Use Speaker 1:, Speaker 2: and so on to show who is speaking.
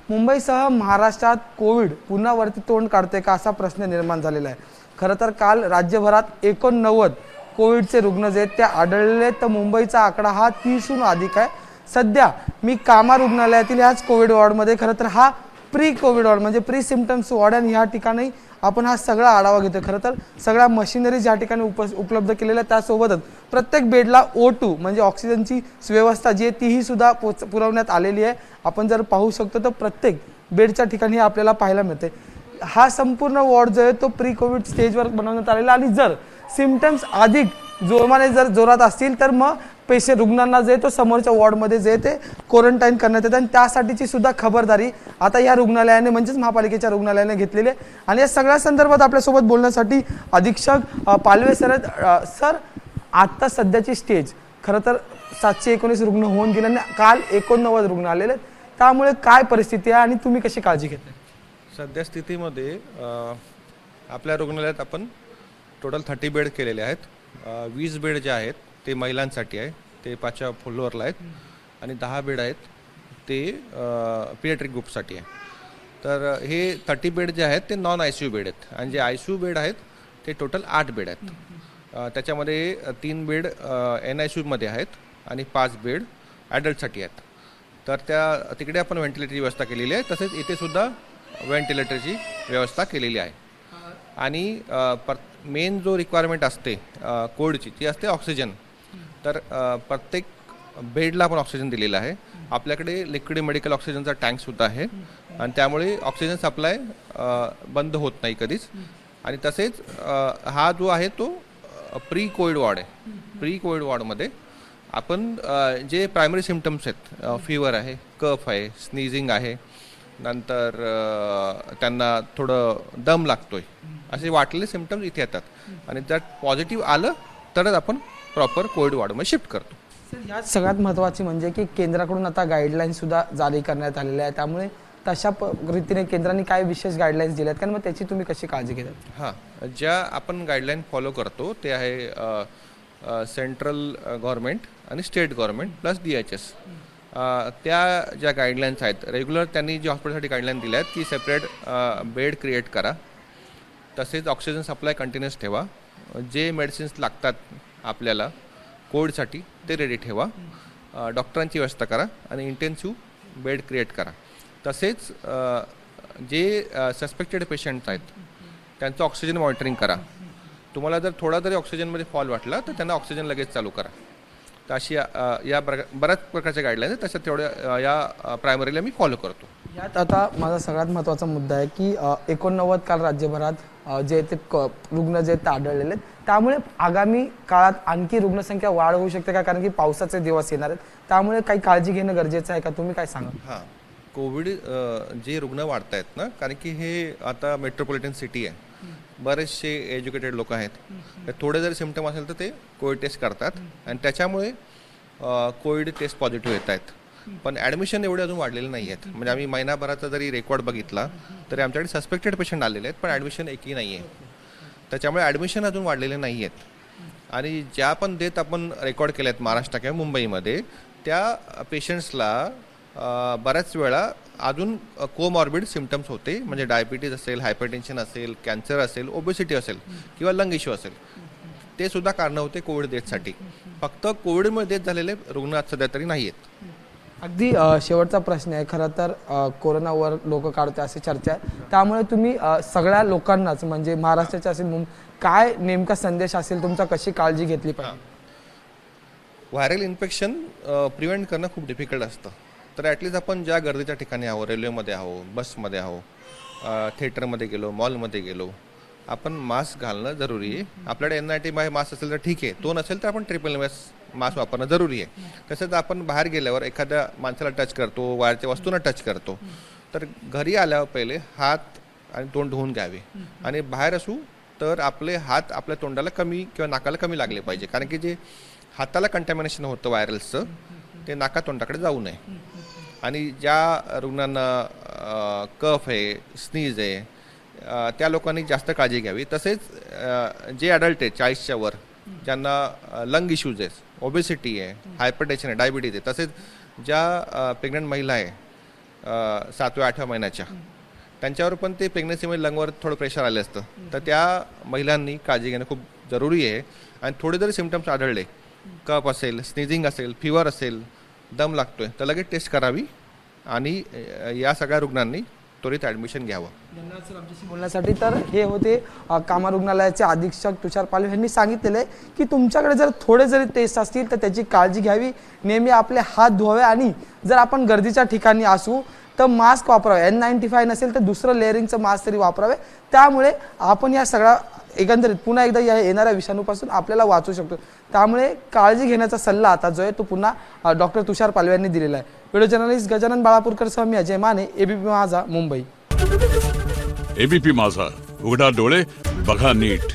Speaker 1: मुंबईसह महाराष्ट्रात कोविड पुन्हा वरती तोंड काढते का असा प्रश्न निर्माण झालेला आहे। खरं तर काल राज्यभरात 89 कोविडचे रुग्ण जे ते आढळले, तर मुंबईचा आकडा हा 30हून अधिक आहे। सध्या मी कामा रुग्णालयातील ह्याच कोविड वॉर्डमध्ये, खरं तर हा प्री कोविड वॉर्ड म्हणजे प्री सिम्पटम्स वॉर्ड, आणि ह्या ठिकाणी आपण हा सगळा आढावा घेतो। खरं तर सगळ्या मशिनरीज या ठिकाणी उपलब्ध केलेल्या, त्यासोबतच प्रत्येक बेडला O2 म्हणजे ऑक्सिजनची व्यवस्था जी आहे तीही सुद्धा पुरवण्यात आलेली आहे। आपण जर पाहू शकतो तर प्रत्येक बेडच्या ठिकाणी आपल्याला पाहायला मिळते। हा संपूर्ण वॉर्ड जो आहे तो प्री कोविड स्टेजवर बनवण्यात आलेला, आणि जर सिम्पटम्स अधिक जोरात असतील तर मग रुग्णांना जे तो समोरच्या वॉर्डमध्ये जे ते क्वारंटाईन करण्यात येते, आणि त्यासाठीची सुद्धा खबरदारी आता या रुग्णालयाने म्हणजेच महापालिकेच्या रुग्णालयाने घेतलेली आहे। आणि या सगळ्या संदर्भात आपल्यासोबत बोलण्यासाठी अधीक्षक पालवे सर आहेत। सर, आता सध्याची स्टेज खरं तर 719 रुग्ण होऊन गेले आणि काल 89 रुग्ण आलेले, त्यामुळे काय परिस्थिती आहे आणि तुम्ही कशी काळजी घेताय?
Speaker 2: सध्या स्थितीमध्ये आपल्या रुग्णालयात आपण टोटल 30 बेड केलेले आहेत। 20 बेड जे आहेत ते महिलांसाठी आहे, ते 5व्या फ्लोअरला आहेत, आणि 10 बेड आहेत ते पिडियाट्रिक ग्रुपसाठी आहे। तर हे 30 बेड जे आहेत ते नॉन ICU बेड आहेत, आणि जे ICU बेड आहेत ते टोटल 8 बेड आहेत। त्याच्यामध्ये 3 बेड NICU मध्ये आहेत आणि 5 बेड ॲडल्टसाठी आहेत। तर तिकडे आपण व्हेंटिलेटरची व्यवस्था केलेली आहे, तसेच इथे सुद्धा व्हेंटिलेटरची व्यवस्था केलेली आहे। आणि मेन जो रिक्वायरमेंट असते कोविडची ती असते ऑक्सिजन। तर प्रत्येक बेडला आपण ऑक्सिजन दिलेला आहे। आपल्याकडे लिक्विड मेडिकल ऑक्सिजनचा टँकसुद्धा आहे, आणि त्यामुळे ऑक्सिजन सप्लाय बंद होत नाही कधीच। आणि तसेच हा जो आहे तो प्री कोविड वॉर्ड आहे। प्री कोविड वॉर्डमध्ये आपण जे प्रायमरी सिम्पटम्स आहेत, फीवर आहे, कफ आहे, स्नीझिंग आहे, नंतर त्यांना थोडं दम लागतोय, असे वाटलेले सिम्पटम्स इथे येतात, आणि जर पॉझिटिव्ह आलं तरच आपण प्रॉपर कोविड वॉर्डमध्ये शिफ्ट करतो।
Speaker 1: सर, यात सगळ्यात महत्त्वाची म्हणजे की केंद्राकडून आता गाईडलाईन्स सुद्धा जारी करण्यात आलेल्या आहेत, त्यामुळे तशा रीतीने केंद्राने काय विशेष गाईडलाईन्स दिल्यात कारण मग त्याची तुम्ही कशी काळजी घेतात?
Speaker 2: हां, ज्या आपण गाईडलाईन फॉलो करतो ते आहे सेंट्रल गव्हर्नमेंट आणि स्टेट गव्हर्नमेंट प्लस DHS। त्या ज्या गाईडलाईन्स आहेत रेग्युलर, त्यांनी जी हॉस्पिटलसाठी गाईडलाईन दिल्या आहेत की सेपरेट बेड क्रिएट करा, तसेच ऑक्सिजन सप्लाय कंटिन्युअस ठेवा, जे मेडिसिन्स लागतात आपल्याला कोविडसाठी ते रेडी ठेवा, डॉक्टरांची व्यवस्था करा, आणि इंटेन्सिव्ह बेड क्रिएट करा। तसेच जे सस्पेक्टेड पेशंट्स आहेत त्यांचं ऑक्सिजन मॉनिटरिंग करा। तुम्हाला जर थोडा जरी ऑक्सिजनमध्ये फॉल वाटला तर त्यांना ऑक्सिजन लगेच चालू करा। तर अशी या बऱ्याच प्रकारच्या गाईडलाईन आहेत, तशा तेवढ्या या प्रायमरीला मी फॉलो करतो।
Speaker 1: यात आता माझा सगळ्यात महत्त्वाचा मुद्दा आहे की 89 काल राज्यभरात जे ते रुग्ण जे ते आढळलेले आहेत, त्यामुळे आगामी काळात आणखी रुग्णसंख्या वाढ होऊ शकते का? कारण की पावसाचे दिवस येणार आहेत, त्यामुळे काही काळजी घेणं गरजेचं आहे का? तुम्ही काय सांगा?
Speaker 2: हां, कोविड जे रुग्ण वाढत आहेत ना, कारण की हे आता मेट्रोपॉलिटन सिटी आहे, बरेचसे एज्युकेटेड लोक आहेत, तर थोडे जरी सिम्पटम असेल तर ते कोविड टेस्ट करतात, आणि त्याच्यामुळे कोविड टेस्ट पॉझिटिव्ह येत आहेत। पण ॲडमिशन एवढे अजून वाढलेले नाही आहेत। म्हणजे आम्ही महिनाभराचा जरी रेकॉर्ड बघितला तरी आमच्याकडे सस्पेक्टेड पेशंट आलेले आहेत, पण ॲडमिशन एकही नाही आहे। त्याच्यामुळे ॲडमिशन अजून वाढलेले नाही आहेत। आणि ज्या पण डेथ आपण रेकॉर्ड केल्या आहेत महाराष्ट्र किंवा मुंबईमध्ये, त्या पेशंट्सला बऱ्याच वेळा अजून कोमॉर्बिड सिम्पटम्स होते, म्हणजे डायबिटीज असेल, हायपरटेन्शन असेल, कॅन्सर असेल, ओबेसिटी असेल किंवा लंग इश्यू असेल, ते सुद्धा कारणं होते कोविड डेथसाठी। फक्त कोविडमुळे डेथ झालेले रुग्ण आज सध्या तरी नाही आहेत।
Speaker 1: अगदी शेवटचा प्रश्न आहे, खरं तर कोरोनावर लोक काढते अशी चर्चा आहे, त्यामुळे तुम्ही सगळ्या लोकांनाच म्हणजे महाराष्ट्राच्या असेल काय नेमका संदेश असेल तुमचा, कशी काळजी घेतली पाहिजे?
Speaker 2: व्हायरल इन्फेक्शन प्रिव्हेंट करणं खूप डिफिकल्ट असतं। तर ॲटलिस्ट आपण ज्या गर्दीच्या ठिकाणी आहो, रेल्वेमध्ये आहो, बसमध्ये आहो, थिएटरमध्ये गेलो, मॉलमध्ये गेलो, आपण मास्क घालणं जरुरी आहे। आपल्याकडे NIT मास्क असेल तर ठीक आहे, तो नसेल तर आपण MSS मास्क वापरणं जरुरी आहे। तसंच आपण बाहेर गेल्यावर एखाद्या माणसाला टच करतो, वायरच्या वस्तूंना टच करतो, तर घरी आल्यावर पहिले हात आणि तोंड धुवून घ्यावे, आणि बाहेर असू तर आपले हात आपल्या तोंडाला कमी किंवा नाकाला कमी लागले पाहिजे, कारण की जे हाताला कंटॅमिनेशन होतं व्हायरल्सचं ते नाका तोंडाकडे जाऊ नये। आणि ज्या रुग्णांना कफ आहे, स्नीज आहे, त्या लोकांनी जास्त काळजी घ्यावी। तसेच जे ॲडल्ट आहे 40च्या वर, ज्यांना लंग इश्यूज आहेत, ओबेसिटी आहे, हायपरटेन्शन आहे, डायबिटीज आहे, तसेच ज्या प्रेग्नंट महिला आहे 7व्या 8व्या महिन्याच्या, त्यांच्यावर पण ते प्रेग्नन्सीमध्ये लंगवर थोडं प्रेशर आलं असतं. तर त्या महिलांनी काळजी घेणं खूप जरुरी आहे. आणि थोडे जरी सिम्पटम्स आढळले, कफ असेल, स्नीझिंग असेल, फिवर असेल, दम लागतोय, तर लगेच टेस्ट करावी आणि या सगळ्या रुग्णांनी त्वरित ॲडमिशन घ्यावं.
Speaker 1: धन्यवाद सर आमच्याशी बोलण्यासाठी. तर हे होते कामा रुग्णालयाचे अधीक्षक तुषार पालवे यांनी सांगितलेले की तुमच्याकडे जर थोडे जरी टेस्ट असतील तर त्याची काळजी घ्यावी, नेहमी आपले हात धुवावे आणि जर आपण गर्दीच्या ठिकाणी असू तर मास्क वापरावे. N95 नसेल तर दुसरं लेअरिंगचं मास्क तरी वापरावे. त्यामुळे आपण या सगळ्या एकंदरीत पुन्हा एकदा या येणाऱ्या विषाणूपासून आपल्याला वाचू शकतो. त्यामुळे काळजी घेण्याचा सल्ला आता जो आहे तो पुन्हा डॉक्टर तुषार पालवे यांनी दिलेला आहे. व्हिडिओ जर्नलिस्ट गजानन बाळापूरकर सह मी अजय माने, ABP माझा, मुंबई.
Speaker 3: ABP माझा, उघडा डोळे बघा नीट.